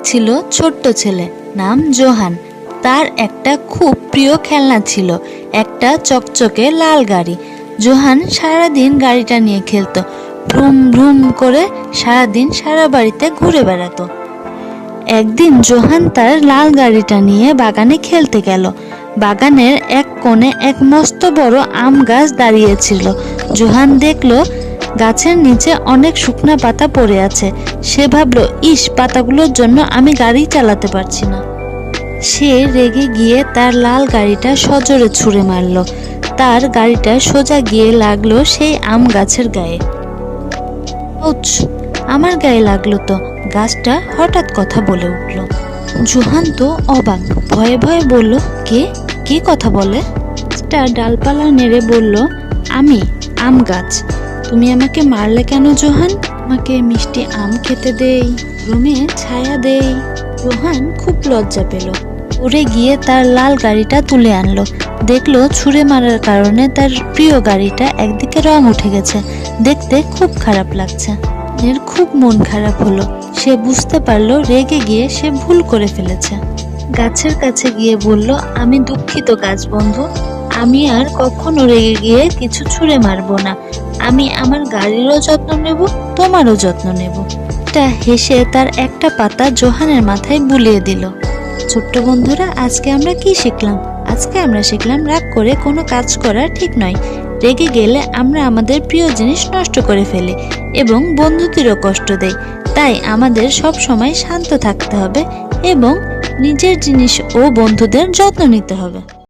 ছিল ছোট্ট ছেলে, নাম জোহান। তার একটা খুব প্রিয় খেলনা ছিল, একটা চকচকে লাল গাড়ি। জোহান সারাদিন গাড়িটা নিয়ে খেলতো, ভ্রুম ভ্রুম করে সারাদিন সারা বাড়িতে ঘুরে বেড়াতো। একদিন জোহান তার লাল গাড়িটা নিয়ে বাগানে খেলতে গেল। বাগানের এক কোণে এক মস্ত বড় আম গাছ দাঁড়িয়েছিল। জোহান দেখলো গাছের নিচে অনেক শুকনা পাতা পড়ে আছে। সে ভাবলো, ইস, পাতাগুলোর জন্য আমি গাড়ি চালাতে পারছি না। সে রেগে গিয়ে তার লাল গাড়িটা সজোরে ছুঁড়ে মারল। তার গাড়িটা সোজা গিয়ে লাগলো সেই আম গাছের গায়ে। আউচ! আমার গায়ে লাগলো তো। গাছটা হঠাৎ কথা বলে উঠল। জোহান তো অবাক, ভয়ে ভয়ে বলল, কে কে কথা বলে? গাছটা ডালপালা নেড়ে বলল, আমি, আম গাছ। তুমি আমাকে মারলে কেন জোহান? আমাকে মিষ্টি আম খেতে দেই, রুমে ছায়া দেই। জোহান খুব লজ্জা পেল। উড়ে গিয়ে তার লাল গাড়িটা তুলে আনলো। দেখলো ছুঁড়ে মারার কারণে তার প্রিয় গাড়িটা একদিকে রং উঠে গেছে। দেখতে খুব খারাপ লাগছে। এর খুব মন খারাপ হলো। সে বুঝতে পারলো রেগে গিয়ে সে ভুল করে ফেলেছে। গাছের কাছে গিয়ে বলল, আমি দুঃখিত গাছ বন্ধু, আমি আর কখনো রেগে গিয়ে কিছু ছুঁড়ে মারবো না। আমি আমার গাড়িরও যত্ন নেব, তোমারও যত্ন নেব। তা হেসে তার একটা পাতা জোহানের মাথায় বুলিয়ে দিল। ছোট্ট বন্ধুরা, আজকে আমরা কি শিখলাম? আজকে আমরা শিখলাম রাগ করে কোনো কাজ করা ঠিক নয়। রেগে গেলে আমরা আমাদের প্রিয় জিনিস নষ্ট করে ফেলি এবং বন্ধুদেরও কষ্ট দেই। তাই আমাদের সব সময় শান্ত থাকতে হবে এবং নিজের জিনিস ও বন্ধুদের যত্ন নিতে হবে।